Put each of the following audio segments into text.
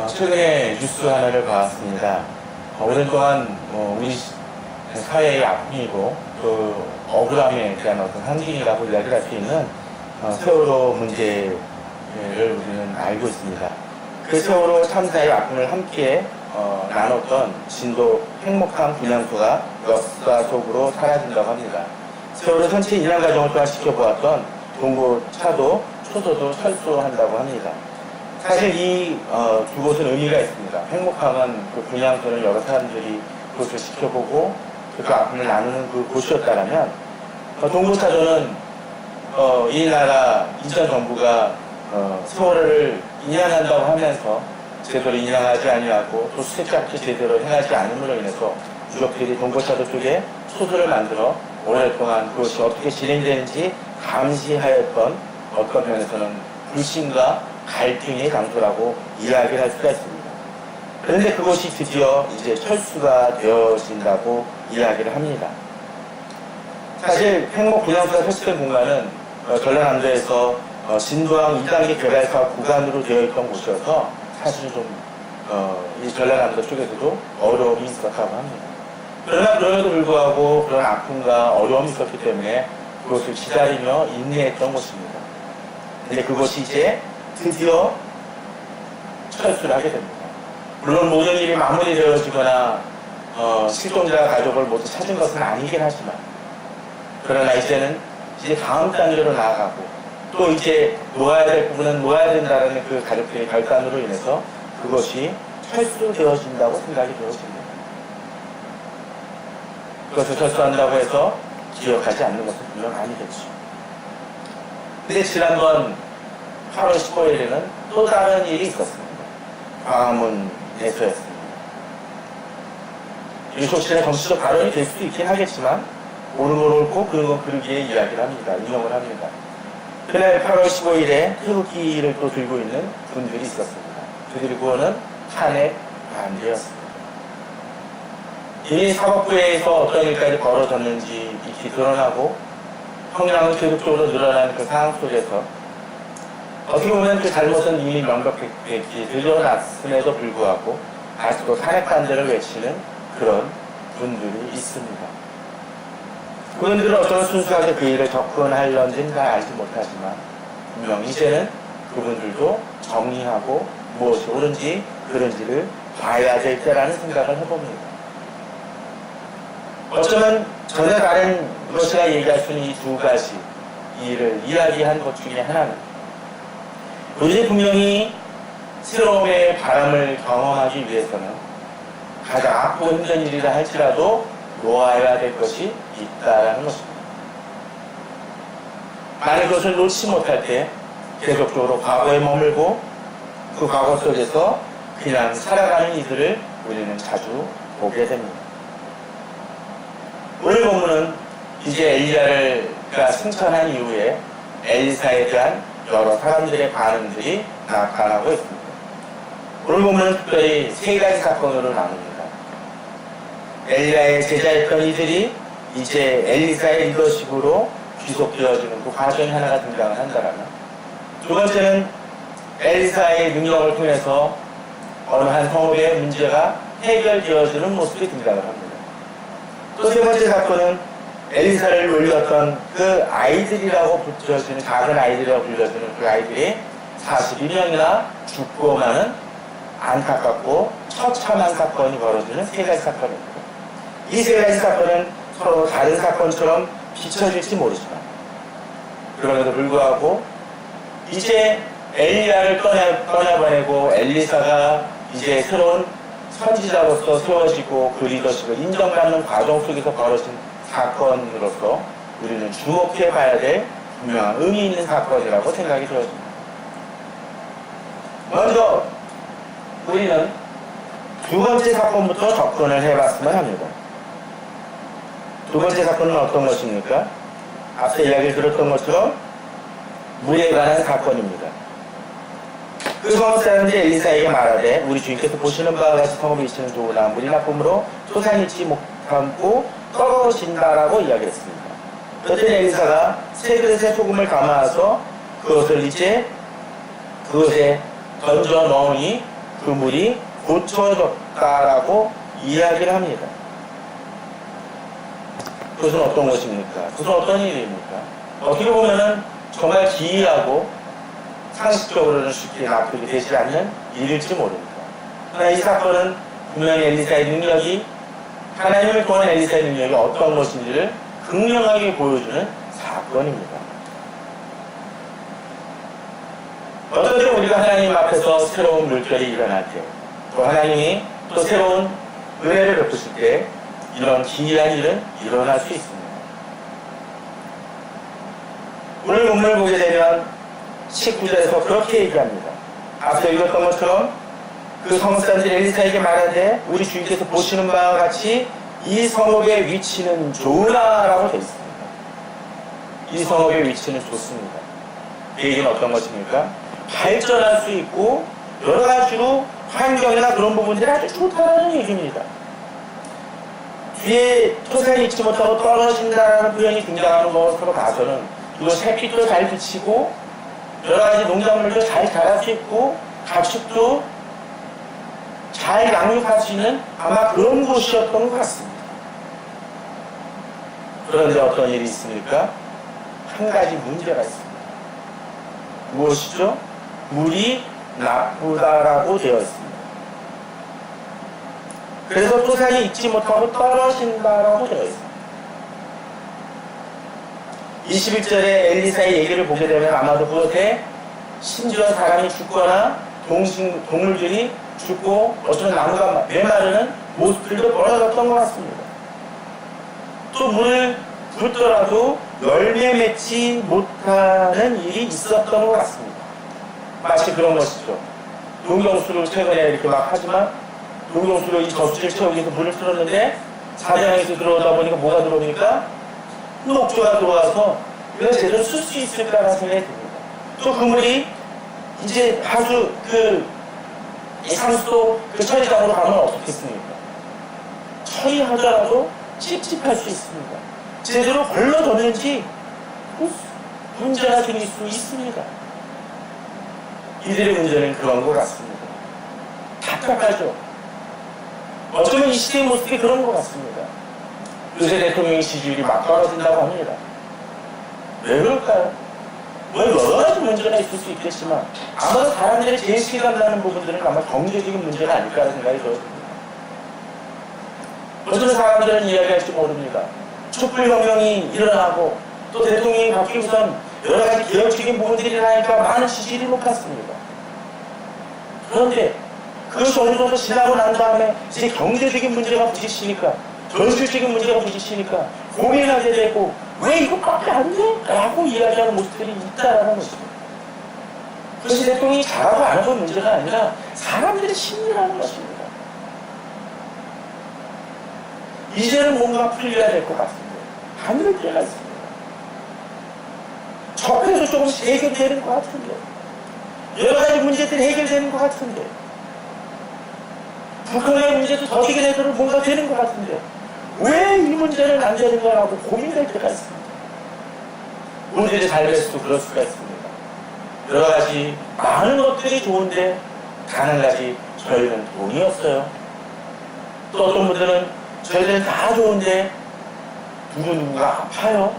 최근에 뉴스 하나를 봤습니다. 오랫동안 우리 사회의 아픔이고 그 억울함에 대한 어떤 상징이라고 이야기를 할 수 있는 세월호 문제를 우리는 알고 있습니다. 그 세월호 참사의 아픔을 함께 나눴던 진도 행복한 분향소가 역사 속으로 사라진다고 합니다. 세월호 전체 인양 과정을 또한 지켜보았던 동고차도 초소도 철수한다고 합니다. 사실 이 두 곳은 의미가 있습니다. 행복함은 그 분향소는 여러 사람들이 그것을 지켜보고 그 아픔을 나누는 그 곳이었다면 동고차도는 이 나라 인천 정부가 세월호를 인양한다고 하면서 제대로 인양하지 아니하고 또 수색작지 제대로 행하지 않음으로 인해서 유족들이 동고차도 쪽에 소설을 만들어 오랫동안 그것이 어떻게 진행되는지 감시하였던 어떤 면에서는 불신과 갈등의 장소라고 이야기를 할 수가 있습니다. 그런데 그것이 드디어 이제 철수가 되어진다고 이야기를 합니다. 사실 행복분향소가 설치된 공간은 전라남도에서 진도항 2단계 개발사업 구간으로 되어 있던 곳이어서 사실은 이 전라남도 쪽에서도 어려움이 있었다고 합니다. 그러나 그럼에도 불구하고 그런 아픔과 어려움이 있었기 때문에 그것을 기다리며 인내했던 것입니다. 근데 그것이 이제 드디어 철수를 하게 됩니다. 물론 모든 일이 마무리되어지거나 실종자 가족을 모두 찾은 것은 아니긴 하지만 그러나 이제는 다음 단계로 나아가고 또 이제 놓아야 될 부분은 놓아야 된다는 그 가족들의 결단으로 인해서 그것이 철수되어진다고 생각이 되어집니다. 그것을 철수한다고 해서 기억하지 않는 것은 물론 아니겠죠. 근데 지난번 8월 15일에는 또 다른 일이 있었습니다. 광화문에서였습니다. 유속신의 정치적 발언이 될 수도 있긴 하겠지만 옳은 건 옳고 그런 건 그르기에 이야기를 합니다. 인용을 합니다. 그날 8월 15일에 태극기를 또 들고 있는 분들이 있었습니다. 그들이 구호는 탄핵 반대였습니다. 이미 사법부에서 어떤 일까지 벌어졌는지 익히 드러나고 형량은 계속적으로 늘어나는 그 상황 속에서 어떻게 보면 그 잘못은 이미 명백히 드러났음에도 불구하고 아직도 탄핵 반대를 외치는 그런 분들이 있습니다. 그분들은 어떤 순수하게 그 일을 접근하려는지는 잘 알지 못하지만 분명 이제는 그분들도 정리하고 무엇이 옳은지 그른지를 봐야 될 때라는 생각을 해봅니다. 어쩌면 전혀 다른 것이라 얘기할 수 있는 이 두 가지 일을 이야기한 것 중에 하나는 우리 분명히 새로움의 바람을 경험하기 위해서는 가장 아프고 힘든 일이라 할지라도 놓아야 될 것이 있다라는 것입니다. 만약 그것을 놓지 못할 때 계속적으로 과거에 머물고 그 과거 속에서 그냥 살아가는 이들을 우리는 자주 보게 됩니다. 오늘 본문은 이제 엘리야가 승천한 이후에 엘리사에 대한 여러 사람들의 반응들이 나타나고 있습니다. 오늘 본문은 특별히 세 가지 사건으로 나눕니다. 엘리야의 제자였던 이들이 이제 엘리사의 리더십으로 귀속되어지는 그 과정이 하나가 등장을 한다면 두 번째는 엘리사의 능력을 통해서 어느 한 성읍의 문제가 해결되어지는 모습이 등장을 합니다. 또 세 번째 사건은 엘리사를 놀렸던 그 아이들이라고 붙여지는 작은 아이들이라고 불려지는 그 아이들이 42명이나 죽고 마는 안타깝고 처참한 사건이 벌어지는 세 가지 사건입니다. 이 세 가지 사건은 서로 다른 사건처럼 비춰질지 모르지만 그럼에도 불구하고 이제 엘리야를 떠나보내고 엘리사가 이제 새로운 선지자로서 세워지고 그 리더십을 인정받는 과정 속에서 벌어진 사건으로서 우리는 주목해 봐야 될 분명한 의미 있는 사건이라고 생각이 되어집니다. 먼저 우리는 두 번째 사건부터 접근을 해봤으면 합니다. 두 번째 사건은 어떤 것입니까? 앞서 이야기를 들었던 것처럼 물에 관한 사건입니다. 그 성읍 사람들이 엘리사에게 말하되 우리 주인께서 보시는 바와 같이 성읍에 있으는 좋으나 물이 나쁨으로 솟아있지 못하고 썩어진다라고 이야기했습니다. 그때 엘리사가 세 그릇에 소금을 담아서 그것을 이제 그것에 던져 넣으니 그 물이 고쳐졌다라고 이야기를 합니다. 그것은 어떤 것입니까? 그것은 어떤 일입니까? 어떻게 보면은 정말 기이하고 상식적으로는 쉽게 납득이 되지 않는 일일지 모릅니다. 그러나 이 사건은 분명히 엘리사의 능력이, 하나님을 통한 엘리사의 능력이 어떤 것인지를 극명하게 보여주는 사건입니다. 어떤 때 우리가 하나님 앞에서 새로운 물결이 일어날 때, 또 하나님이 또 새로운 은혜를 베푸실 때 이런 기이한 일은 일어날 수 있습니다. 오늘 본문을 보게 되면 19절에서 그렇게 얘기합니다. 앞서 읽었던 것처럼 그 성사들 엘리사에게 말하되 우리 주님께서 보시는 바와 같이 이 성읍의 위치는 좋으나라고 되어 있습니다. 이 성읍의 위치는 좋습니다. 그 얘기는 어떤 것입니까? 발전할 수 있고 여러 가지로 환경이나 그런 부분들이 아주 좋다는 얘기입니다. 뒤에 토산이 잊지 못하고 떨어진다는 표현이 등장하는 것으로 봐서는 이거 새빛도 잘 비치고 여러 가지 농작물도 잘 자랄 수 있고 가축도 잘 양육할 수 있는 아마 그런 곳이었던 것 같습니다. 그런데 어떤 일이 있습니까? 한 가지 문제가 있습니다. 무엇이죠? 물이 나쁘다라고 되어 있습니다. 그래서 토산이 잊지 못하고 떨어진다라고 되어 있습니다. 21절에 엘리사의 얘기를 보게 되면 아마도 그것에 심지어 사람이 죽거나 동물들이 죽고 어쩌면 나무가 메마르는 모습들도 벌어졌던 것 같습니다. 또 물을 붓더라도 열매 맺지 못하는 일이 있었던 것 같습니다. 마치 그런 것이죠. 농경수를 최근에 이렇게 막 하지만 농경수로 이 저수지를 채우기 위해서 물을 틀었는데 사장에서 들어오다 보니까 뭐가 들어오니까 녹조가 들어와서 이걸 제대로 쓸 수 있을까라는 생각이 듭니다. 또 그 물이 이제 아주 상수도 그 처리장으로 가면 어떻겠습니까? 처리하더라도 찝찝할 수 있습니다. 제대로 걸러졌는지 문제가 생길 수 있습니다. 이들의 문제는 그런 것 같습니다. 답답하죠. 어쩌면 이 시대의 모습이 그런 것 같습니다. 요새 대통령의 지지율이 막 떨어진다고 합니다. 왜 그럴까요? 뭐 여러 가지 문제가 있을 수 있겠지만 아마도 사람들이 제일 실감나는 부분들은 아마 경제적인 문제가 아닐까라는 생각이 들어집니다. 어쩌면 사람들은 이야기할지 모릅니다. 촛불혁명이 일어나고 또 대통령이 바뀌고선 여러 가지 개혁적인 부분들이 일어나니까 많은 지지율이 높았습니다. 그런데 그것이 어느 정도 지나고 난 다음에 이제 경제적인 문제가 부딪히니까 전술적인 문제가 부딪히니까 고민하게 되고 왜 이것밖에 안 돼? 라고 이야기하는 모습들이 있다라는 것입니다. 그것이 대통령이 잘하고 안 하고 문제가 아니라 사람들의 심리라는 것입니다. 이제는 뭔가 풀려야 될 것 같습니다. 안 될 때가 있습니다. 접해서 조금씩 해결되는 것 같은데 여러 가지 문제들이 해결되는 것 같은데 북한의 문제도 더 해결되도록 뭔가 되는 것 같은데 왜 이 문제는 안 되는 거라고 고민될 때가 있습니다. 우리들의 삶에서도 그럴 수가 있습니다. 여러 가지 많은 것들이 좋은데 단 한 가지 저희는 돈이 없어요. 또 어떤 분들은 저희들은 다 좋은데 누구누구가 아파요.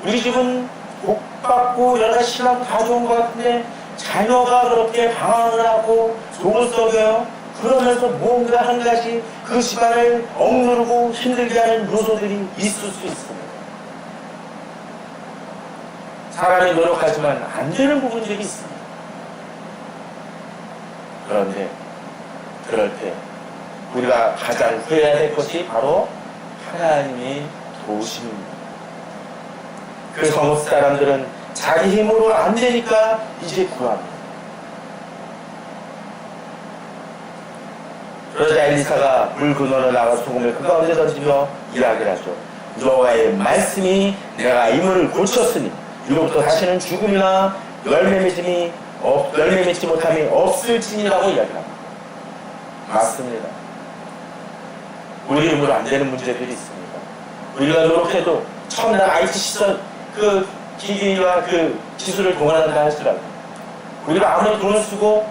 우리 집은 복받고 여러 가지 신하고 다 좋은 것 같은데 자녀가 그렇게 방황을 하고 속을 썩여요. 그러면서 뭔가 한 가지 그 집안을 억누르고 힘들게 하는 요소들이 있을 수 있습니다. 사람이 노력하지만 안 되는 부분들이 있습니다. 그런데 그럴 때 우리가 가장 후회해야 될 것이 바로 하나님의 도우심입니다. 그 성읍 사람들은 자기 힘으로 안 되니까 이제 구합니다. 그러자 엘리사가 물 근원에 나가 소금을 그 가운데 던지며 이야기를 하죠. 여호와의 말씀이 내가 이 물을 고쳤으니 이로부터 다시는 죽음이나 열매 맺지 못함이 없을지니라고 이야기합니다. 맞습니다. 우리 힘으로 안 되는 문제들이 있습니다. 우리가 노력해도 첨단 IT 시설 그 기기와 그 기술을 동원한다 할지라도 우리가 아무리 돈을 쓰고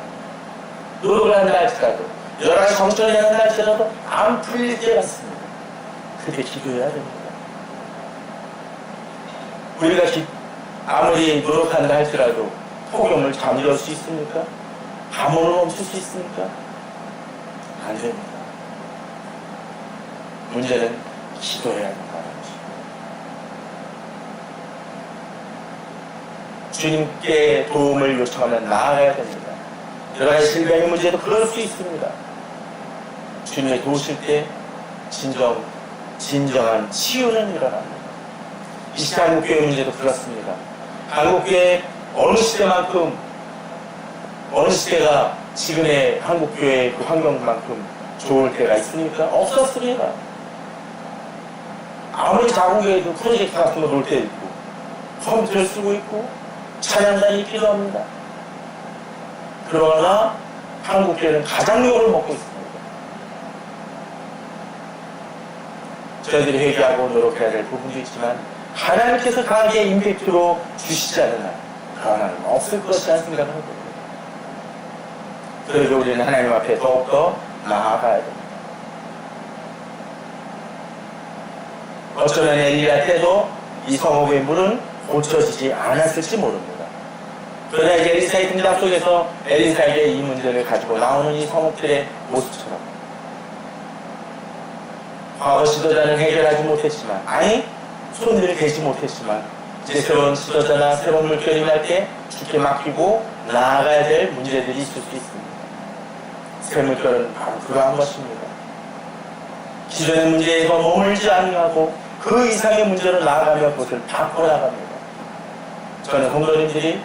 노력을 한다 할지라도, 여러 가지 정천을 한다 할지라도 안 풀릴 때가 있습니다. 그때 기도해야 됩니다. 우리가 아무리 노력한다 할지라도 폭염을 잠재울 수 있습니까? 가뭄을 멈출 수 있습니까? 안 됩니다. 문제는 기도해야 한다는 것입니다. 주님께 도움을 요청하면 나아가야 됩니다. 여러 가지 질병의 문제도 그럴 수 있습니다. 주님이 도우실 때 진정한 치유는 일어납니다. 이 시대 한국교회 문제도 그렇습니다. 한국교회 어느 시대가 지금의 한국교회 그 환경만큼 좋을 때가 있습니까? 없었습니다. 아무리 작은 교회도 프로젝트 같은 거 놀 때 있고, 컴퓨터를 쓰고 있고, 찬양단이 필요합니다. 그러나 한국교회는 가장 욕을 먹고 있습니다. 저희들이 회개하고 노력해야 될 부분도 있지만 하나님께서 강하게 임팩트로 주시지 않는 한 그 하나님은 없을 것이라는 생각을 하거든요. 그래서 우리는 하나님 앞에 더욱더 나아가야 됩니다. 어쩌면 엘리야 때도 이 성읍의 물은 고쳐지지 않았을지 모릅니다. 그러나 이제 엘리사의 등장 속에서 엘리사에게 이 문제를 가지고 나오는 이 성읍들의 모습처럼 과거 지도자는 해결하지 못했지만, 손들이 대지 못했지만, 이제 새로운 지도자나 새로운 물결이 날 때 주께 맡기고 나아가야 될 문제들이 있을 수 있습니다. 새 물결은 바로 그러한 것입니다. 기존의 문제에서 머물지 아니하고 그 이상의 문제로 나아가며 그것을 바꿔나갑니다. 저는 성도님들이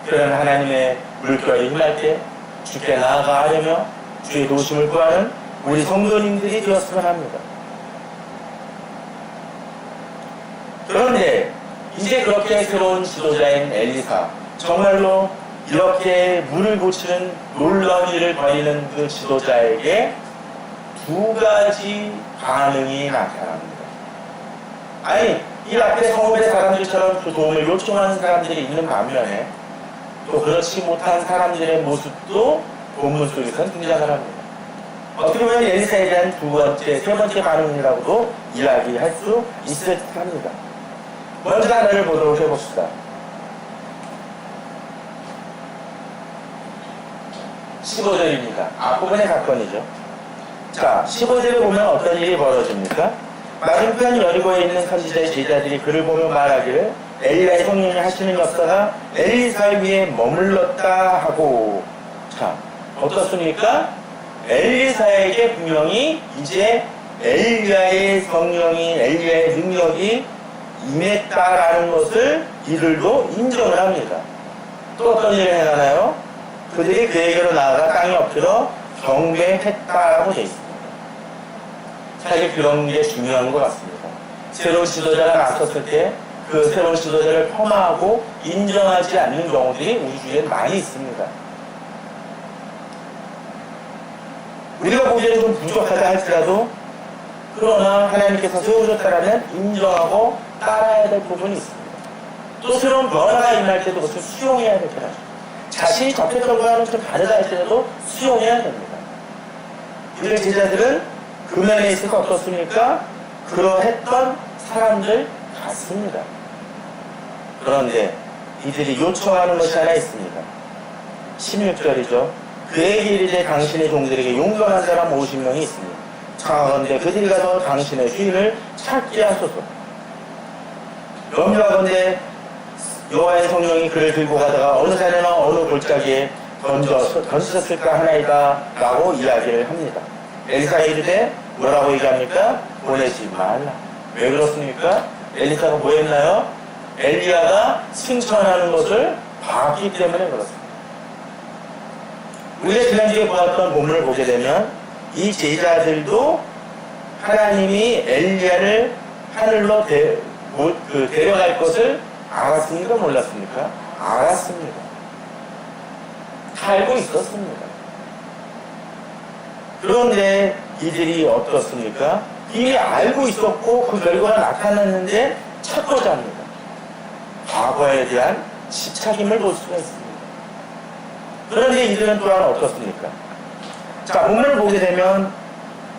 그런 하나님의 물결이 임할 때 주께 나아가려며 주의 도우심을 구하는 우리 성도님들이 되었으면 합니다. 그런데 이제 그렇게 새로운 지도자인 엘리사, 정말로 이렇게 물을 고치는 놀라운 일을 벌이는 그 지도자에게 두 가지 반응이 나타납니다. 이 앞에 성읍의 사람들처럼 그 도움을 요청하는 사람들이 있는 반면에 또 그렇지 못한 사람들의 모습도 본문 속에서 등장을 합니다. 어떻게 보면 엘리사에 대한 세 번째 반응이라고도 이야기할 수 있을 듯합니다. 먼저 하나를 보도록 해봅시다. 15절입니다. 앞부분의 사건이죠. 자, 15절에 보면 어떤 일이 벌어집니까? 맞은편 여리고에 있는 선지자의 제자들이 그를 보며 말하기를 엘리야의 성령이 하시는 역사가 엘리사 위에 머물렀다 하고, 자, 어떻습니까? 엘리사에게 분명히 이제 엘리야의 성령이, 엘리야의 능력이 임했다라는 것을 이들도 인정을 합니다. 또 어떤 일을 해나가요? 그들이 그에게로 나아가 땅에 엎드려 경배했다라고 되어 있습니다. 사실 그런 게 중요한 것 같습니다. 새로운 지도자가 나섰을 때 그 새로운 지도자를 폄하하고 인정하지 않는 경우들이 우리 주위에 많이 있습니다. 우리가 보기에는 좀 부족하다 할지라도 그러나 하나님께서 세우셨다라면 인정하고 따라야 될 부분이 있습니다. 또 새로운 변화가 임할 때도 그것을 수용해야 될 때라죠. 자신이 접했던 거와는 좀 다르다 할지라도 수용해야 됩니다. 이들 제자들은 그 면에 있어서 어떻습니까? 그러했던 사람들 같습니다. 그런데 이들이 요청하는 것이 하나 있습니다. 16절이죠. 그에게 이르되 당신의 종들에게 용감한 사람 50명이 있습니다. 청하건대 그들이 가서 당신의 주인을 찾게 하소서. 염려하건대 여호와의 성령이 그를 들고 가다가 어느 산이나 어느 골짜기에 던지셨을까 하나이다 라고 이야기를 합니다. 엘리사가 이르되 뭐라고 얘기합니까? 보내지 말라. 왜 그렇습니까? 엘리사가 뭐 했나요? 엘리야가 승천하는 것을 봤기 때문에 그렇습니다. 우리가 지난주에 보았던 본문을 보게 되면 이 제자들도 하나님이 엘리야를 하늘로 데려갈 것을 알았습니까? 몰랐습니까? 알았습니다. 알고 있었습니다. 그런데 이들이 어떻습니까? 이미 알고 있었고 그 결과가 나타났는데 찾고자 합니다. 과거에 대한 집착임을 볼 수가 있습니다. 그런데 이들은 또한 어떻습니까? 자, 본문을 보게 되면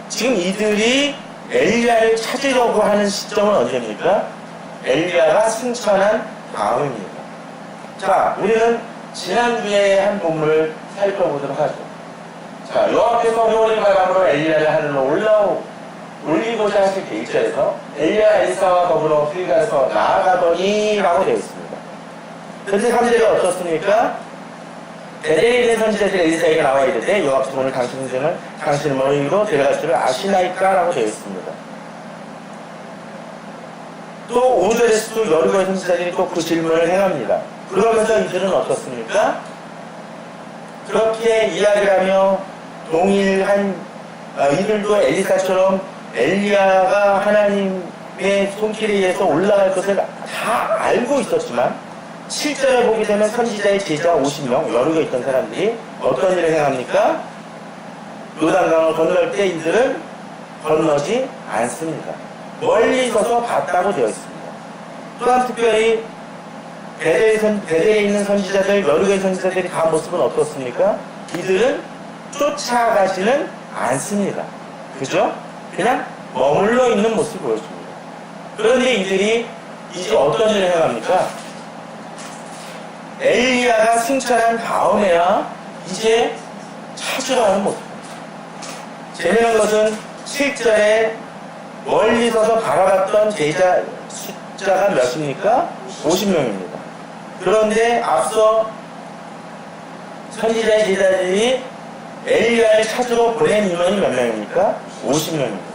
지금 이들이 엘리야를 찾으려고 하는 시점은 언제입니까? 엘리야가 승천한 다음입니다. 자, 우리는 지난주에 한 본문을 살펴보도록 하죠. 자, 여호와께서 회오리 바람으로 엘리야를 하늘로 올리고자 하실 때 1절에서 엘리야 엘리사와 더불어 길갈에서 나아가더니 라고 되어 있습니다. 그런데 3절에 어떻습니까? 베델에 있는 선지자들 엘리사에게 나와 이르되 여호와께서 오늘 당신 인생을 당신의 머리로 데려갈 줄을 아시나이까? 라고 되어 있습니다. 또 5절에서도 여리고의 선지자들이 또 그 질문을 행합니다. 그러면서 이들은 어떻습니까? 그렇게 이야기를 하며 동일한 이들도 엘리사처럼 엘리야가 하나님의 손길에 의해서 올라갈 것을 다 알고 있었지만 실제로 보게 되면 선지자의 제자 50명 여러 개 있던 사람들이 어떤 일을 행합니까? 요단강을 건널 때 이들은 건너지 않습니다. 멀리 서서 봤다고 되어 있습니다. 또한 특별히 베델에 있는 선지자들 여러 개의 선지자들이 간 모습은 어떻습니까? 이들은 쫓아가지는 않습니다. 그죠? 그냥 머물러 있는 모습을 보여줍니다. 그런데 이들이 이제 어떤 일을 행합니까? 엘리야가 승천한 다음에야 이제 찾으러 가는 모습. 재미난 것은 7절에 멀리 서서 바라봤던 제자 숫자가 몇입니까? 50명입니다. 그런데 앞서 선지자의 제자들이 엘리야를 찾으러 보낸 인원이 몇 명입니까? 50명입니다.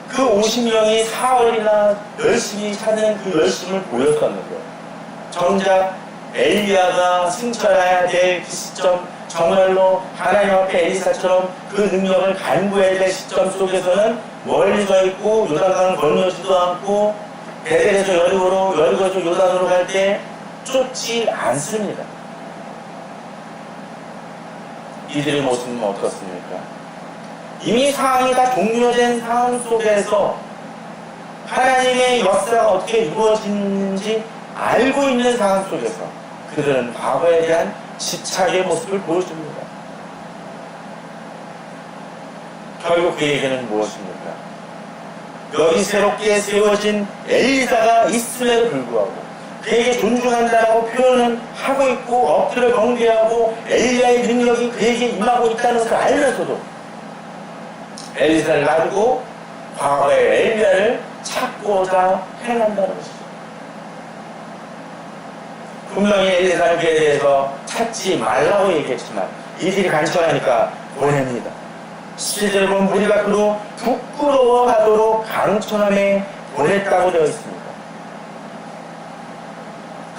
그 50명이 사흘이나 열심히 찾는 그 열심을 보였었는데 정작 엘리야가 승천해야 될 그 시점, 정말로 하나님 앞에 엘리사처럼 그 능력을 간구해야 될 시점 속에서는 멀리 서 있고 요단강을 건너지도 않고 베델에서 여리고로 여리고에서 요단으로 갈 때 쫓지 않습니다. 이들의 모습은 어떻습니까? 이미 상황이 다 종료된 상황 속에서 하나님의 역사가 어떻게 이루어지는지 알고 있는 상황 속에서 그들은 과거에 대한 집착의 모습을 보여줍니다. 결국 그에게는 무엇입니까? 여기 새롭게 세워진 엘리사가 있음에도 불구하고 그에게 존중한다라고 표현은 하고 있고 엎드려 경배하고 엘리야의 능력이 그에게 임하고 있다는 것을 알면서도 엘리사를 놔두고 과거의 엘리야를 찾고자 행한다는 것이죠. 분명히 엘리사는 그에 대해서 찾지 말라고 얘기했지만 이들이 간청하니까 보냅니다. 실제로 보면 무리가 그로 부끄러워하도록 강촌함에 보냈다고 되어 있습니다.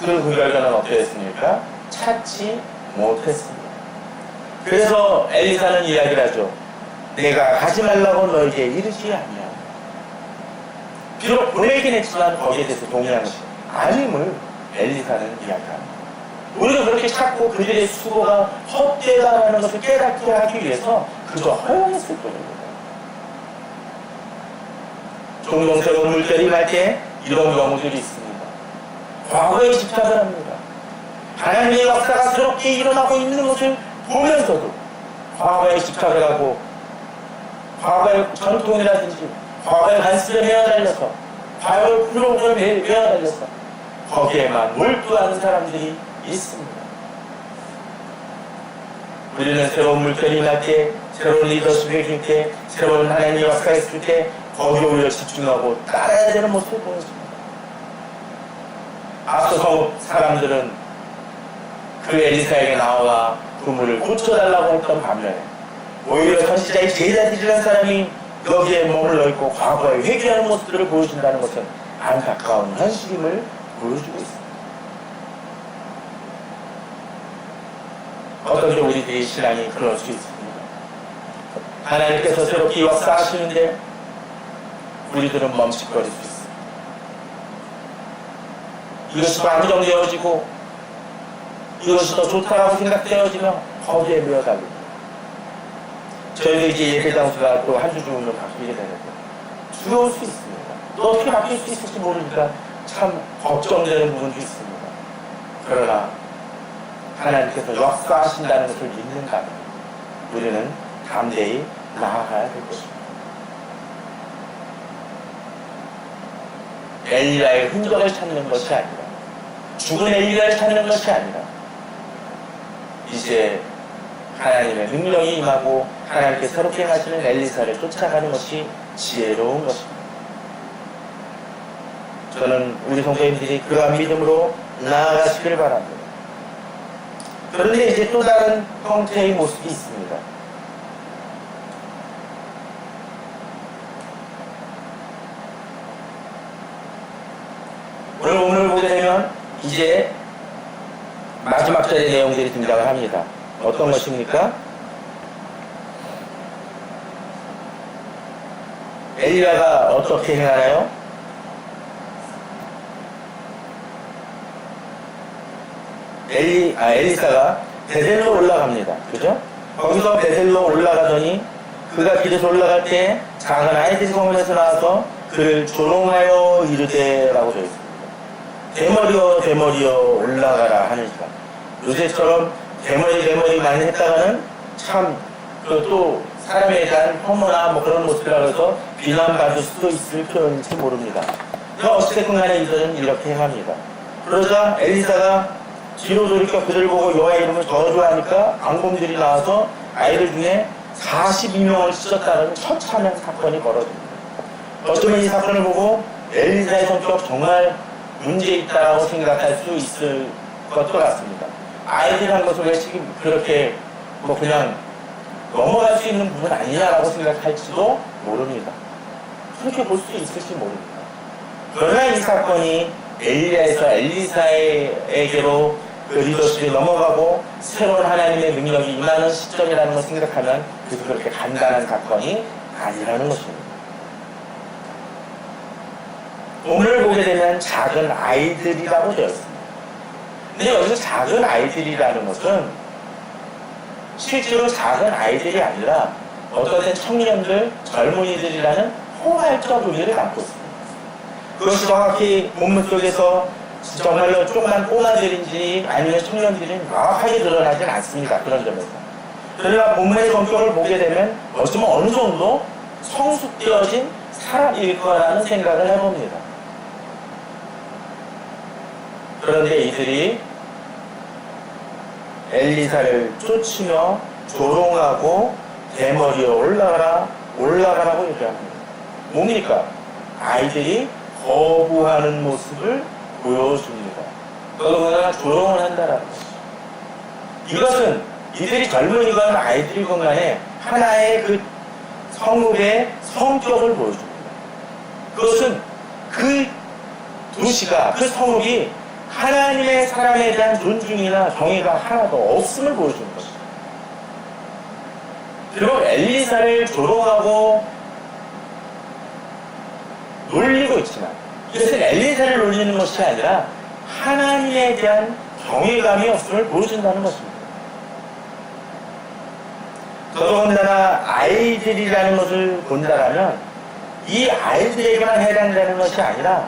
그 결과는 어떻게 했습니까? 찾지 못했습니다. 그래서 엘리사는 이야기를 하죠. 내가 가지 말라고 너에게 이르지 않냐. 비록 보내긴 했지만 거기에 대해서 동의하는 것이 아님을 엘리사는 이야기합니다. 우리가 그렇게 찾고 그들의 수고가 헛되다라는 것을 깨닫게 하기 위해서 그저 허용했을 뿐입니다. 종종 새로운 물결이 날 때 이런 경우들이 있습니다. 과거에 집착을 합니다. 하나님의 역사가 새롭게 일어나고 있는 것을 보면서도 과거에 집착을 하고 과거의 전통이라든지 과거의 관습에 매어달려서 과거의 프로그램에 매어달려서 거기에만 몰두하는 사람들이 있습니다. 우리는 새로운 물결이 날 때, 새로운 리더십이 길 때, 새로운 하나님의 역사가 있을 때 거기에 오히려 집중하고 따라야 되는 모습을 보여줍니다. 앞서 사람들은 그 엘리사에게 나와 그 물을 고쳐달라고 했던 반면에 오히려 선지자의 제자들이라는 사람이 여기에 머물러 있고 과거에 회개하는 모습들을 보여준다는 것은 안타까운 현실임을 보여주고 있습니다. 어떤 때 우리들의 신앙이 그럴 수 있습니다. 하나님께서 새롭게 역사하시는데 우리들은 멈칫거릴 수 있습니다. 이것이 더 안정되어지고 이것이 더 좋다라고 생각되어지며 거기에 매어달립니다. 저희도 이제 예배 장소가 또 한 주 주면 바뀌게 되는데 두려울 수 있습니다. 또 어떻게 바뀔 수 있을지 모르니까 참 걱정되는 부분도 있습니다. 그러나 하나님께서 역사하신다는 것을 믿는다면 우리는 담대히 나아가야 될 것입니다. 엘리야의 흔적을 찾는 것이 아니라, 죽은 엘리야를 찾는 것이 아니라, 이제 하나님의 능력이 임하고 하나님께 새롭게 하시는 엘리사를 쫓아가는 것이 지혜로운 것입니다. 저는 우리 성도님들이 그러한 믿음으로 나아가시길 바랍니다. 그런데 이제 또 다른 형태의 모습이 있습니다. 오늘 보게 되면 이제 마지막 절의 내용들이 등장을 합니다. 어떤 것입니까? 엘리야가 어떻게 행하나요? 엘리사가 베델로 올라갑니다. 그죠? 거기서 베델로 올라가더니 그가 길에서 올라갈 때 작은 아이들이 성문에서 나와서 그를 조롱하여 이르되라고 되어 있습니다. 대머리여 대머리여 올라가라 하는지라. 요새처럼 대머리 많이 했다가는 참 또 사람에 대한 혐오나 뭐 그런 모습이라고 해서 비난받을 수도 있을 표현인지 모릅니다. 어찌됐건 간에 이들은 이렇게 행합니다. 그러자 엘리사가 뒤로 돌이켜 그들 보고 여호와의 이름을 저주하니까 앙곰들이 나와서 아이들 중에 42명을 찢었다는 처참한 사건이 벌어집니다. 어쩌면 이 사건을 보고 엘리사의 성격 정말 문제 있다라고 생각할 수 있을 것도 같습니다. 아이들이 한 것을 왜 그렇게 뭐 그냥 넘어갈 수 있는 부분 아니냐라고 생각할지도 모릅니다. 그렇게 볼 수도 있을지 모릅니다. 그러나 이 사건이 엘리야에서 엘리사에게로 그 리더십이 넘어가고 새로운 하나님의 능력이 임하는 시점이라는 것을 생각하면 그래서 그렇게 간단한 사건이 아니라는 것입니다. 오늘 보게 되면 작은 아이들이라고 되어 있습니다. 근데 여기서 작은 아이들이라는 것은 실제로 작은 아이들이 아니라 어떤 때 청년들, 젊은이들이라는 포괄적 의미를 갖고 있습니다. 그것이 정확히 본문 속에서 정말로 조그만 꼬마들인지 아니면 청년들인지 명확하게 드러나진 않습니다. 그런 점에서. 그러나 본문의 성격을 보게 되면 어쩌면 어느 정도 성숙되어진 사람일 거라는 생각을 해봅니다. 그런데 이들이 엘리사를 쫓으며 조롱하고 대머리에 올라가라고 얘기합니다. 뭡니까? 아이들이 거부하는 모습을 보여줍니다. 그러나 조롱을 한다라는 것이죠. 이것은 이들이 젊은이건 아이들이건 간에 하나의 그 성읍의 성격을 보여줍니다. 그것은 그 도시가, 그 성읍이 하나님의 사람에 대한 존중이나 정의가 하나도 없음을 보여주는 것입니다. 그리고 엘리사를 조롱하고 놀리고 있지만 이것은 엘리사를 놀리는 것이 아니라 하나님에 대한 정의감이 없음을 보여준다는 것입니다. 더더군다나 아이들이라는 것을 본다라면 이 아이들에게만 해당되는 것이 아니라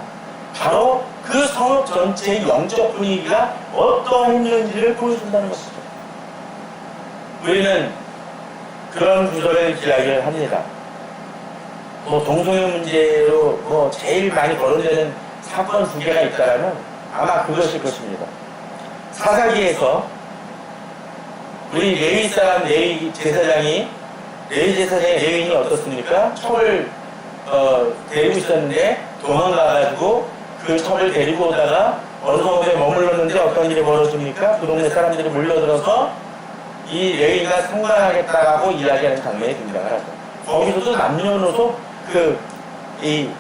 바로 그 성읍 전체의 영적 분위기가 어떠했는지를 보여준다는 것이죠. 우리는 그런 구절을 이야기를 합니다. 동성애 문제로 제일 많이 거론되는 사건 두 개가 있다면 아마 그것일 것입니다. 사사기에서 우리 레위 사람 레위 제사장의 레위인이 어떻습니까? 첩을 데리고 있었는데 도망가가지고 그 첩을 데리고 오다가 어느 성읍에 머물렀는데 어떤 일이 벌어집니까? 그 동네 사람들이 몰려들어서 이 레위인과 상관하겠다라고 이야기하는 장면이 등장을 하죠. 거기서도 남녀노소 이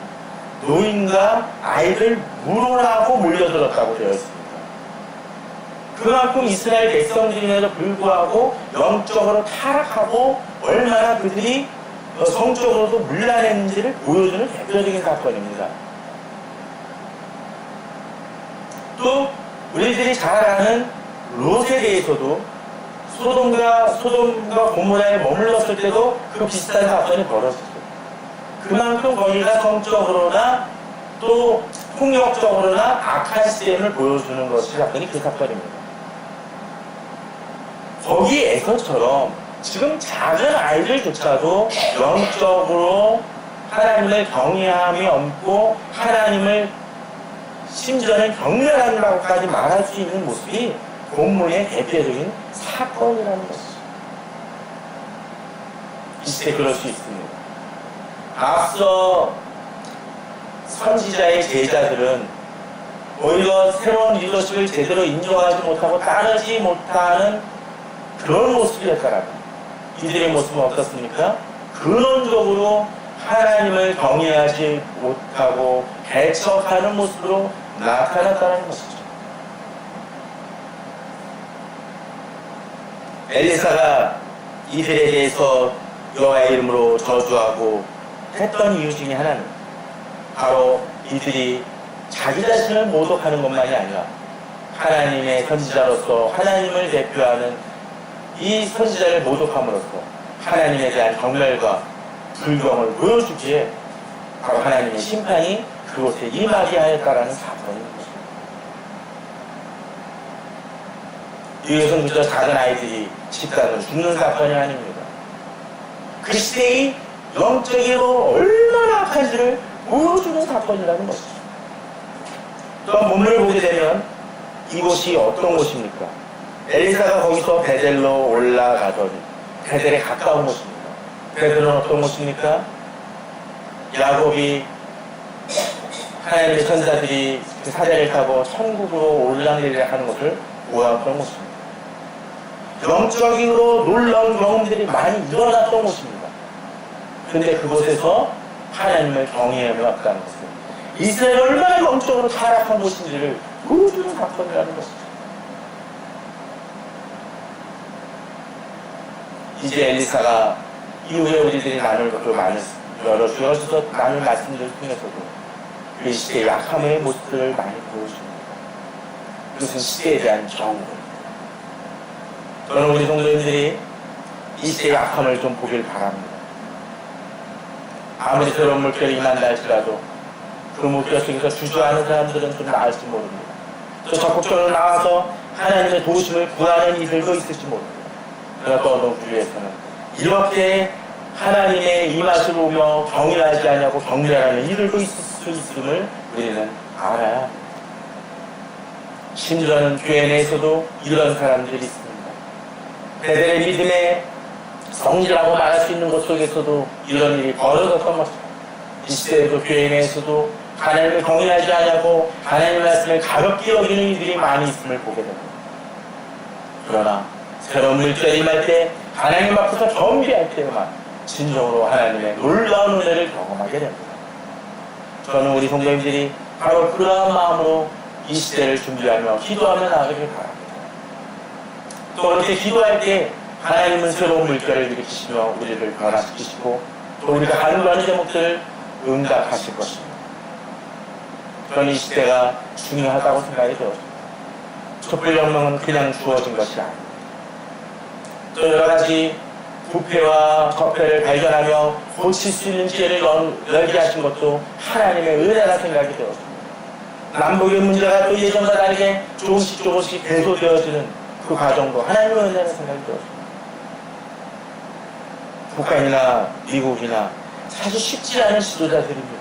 노인과 아이들 물어나고 몰려들었다고 되어 있습니다. 그만큼 이스라엘 백성들임에도 불구하고 영적으로 타락하고 얼마나 그들이 성적으로도 문란했는지를 보여주는 대표적인 사건입니다. 또 우리들이 잘 아는 롯에 대해서도 소돔과 고모라에 머물렀을 때도 그 비슷한 사건이 벌어졌어요. 그만큼 거기가 성적으로나 또 폭력적으로나 악한 시스템을 보여주는 것이 사건이 그 사건입니다. 거기에서처럼 지금 작은 아이들조차도 영적으로 하나님을 경외함이 없고 하나님을 심지어는 경멸한다고까지 말할 수 있는 모습이 본문의 대표적인 사건이라는 것이죠. 이 시대 그럴 수 있습니다. 앞서 선지자의 제자들은 오히려 새로운 리더십을 제대로 인정하지 못하고 따르지 못하는 그런 모습이었더라고요. 이들의 모습은 어떻습니까? 근원적으로 하나님을 경외하지 못하고 배척하는 모습으로 나타났다는 것이죠. 엘리사가 이들에 대해서 여호와의 이름으로 저주하고 했던 이유 중에 하나는 바로 이들이 자기 자신을 모독하는 것만이 아니라 하나님의 선지자로서 하나님을 대표하는 이 선지자를 모독함으로써 하나님에 대한 경멸과 불경을 보여주기에 바로 하나님의 심판이 그곳에 임하게 하였다라는 사건입니다. 이것은 그저 작은 아이들이 집단으로 죽는 사건이 아닙니다. 그 시대의 영적으로 얼마나 악한지를 보여주는 사건이라는 것이죠. 또한 본문을 보게 되면 이곳이 어떤 곳입니까? 엘리사가 거기서 베델로 올라가더니 베델에 가까운 곳입니다. 베델은 어떤 곳입니까? 야곱이 하나님의 천사들이 그 사대를 타고 천국으로 올라내리려 하는 것을 보았던 곳입니다. 영적으로 놀라운 경험들이 많이 일어났던 곳입니다. 그런데 그곳에서 하나님을 경외하며 왔다는 것은 이스라엘이 얼마나 영적으로 타락한 곳인지를 보여주는 사건이라는 것이죠. 이제 엘리사가 이후에 우리들이 나눌 것을 여러 주어서 나눌 말씀들 통해서도 그 시대의 약함의 모습들을 많이 보여줍니다. 그것은 시대에 대한 경고입니다. 저는 우리 성도님들이 이 시대의 약함을 좀 보길 바랍니다. 아무리 새로운 물결이 임한다 할지라도 그 물결 속에서 주저하는 사람들은 좀 나을지 모릅니다. 또 적극적으로 나와서 하나님의 도우심을 구하는 이들도 있을지 모릅니다. 그러나 또 어느 주위에서는 이렇게 하나님의 임하시를 오며 경외하지 않냐고 경멸하는 이들도 있을 수 있음을 우리는 알아야 합니다. 심지어는 교회 내에서도 이런 사람들이 있습니다. 베델의 믿음의 성지라고 말할 수 있는 것 속에서도 이런 일이 벌어졌던 것입니다. 이 시대에도 교회 내에서도 하나님을 경외하지 않냐고 하나님의 말씀을 가볍게 여기는 이들이 많이 있음을 보게 됩니다. 그러나 새로운 물결이 임할 때 하나님 앞에서 겸비할 때만 진정으로 하나님의 놀라운 은혜를 경험하게 됩니다. 저는 우리 성도님들이 바로 그러한 마음으로 이 시대를 준비하며 기도하며 나가길 바랍니다. 또 그렇게 기도할 때 하나님은 새로운 물결을 일으키시며 우리를 변화시키시고 또 우리가 간구하는 제목들을 응답하실 것입니다. 저는 이 시대가 중요하다고 생각이 되었습니다. 촛불혁명은 그냥 주어진 것이 아닙니다. 또 여러가지 부패와 거패를 발견하며 고칠 수 있는 기회를 열게 하신 것도 하나님의 은혜라 생각이 되었습니다. 남북의 문제가 또 예전과 다르게 조금씩 해소되어지는 그 과정도 하나님의 은혜라 생각이 되었습니다. 북한이나 미국이나 사실 쉽지 않은 지도자들입니다.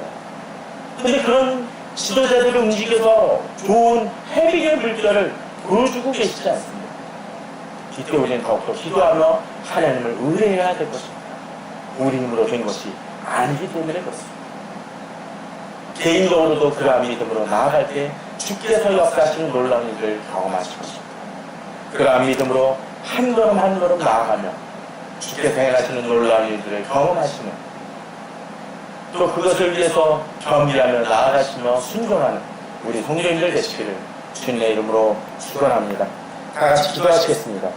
그런데 그런 지도자들을 움직여서 좋은 해결 물결을 보여주고 계시지 않습니다. 이때 우리는 더욱더 기도하며 하나님을 의뢰해야 될 것입니다. 우리 힘으로 된 것이 아니기 때문에 그렇습니다. 개인적으로도 그러한 믿음으로 나아갈 때 주께서 역사하시는 놀라운 일을 경험하실 것입니다. 그러한 믿음으로 한 걸음 한 걸음 나아가며 주께서 행하시는 놀라운 일들을 경험하시는 또 그것을 위해서 겸비하며 나아가시며 순종하는 우리 성도님들 되시기를 주님의 이름으로 축원합니다. 다 같이 기도하시겠습니다.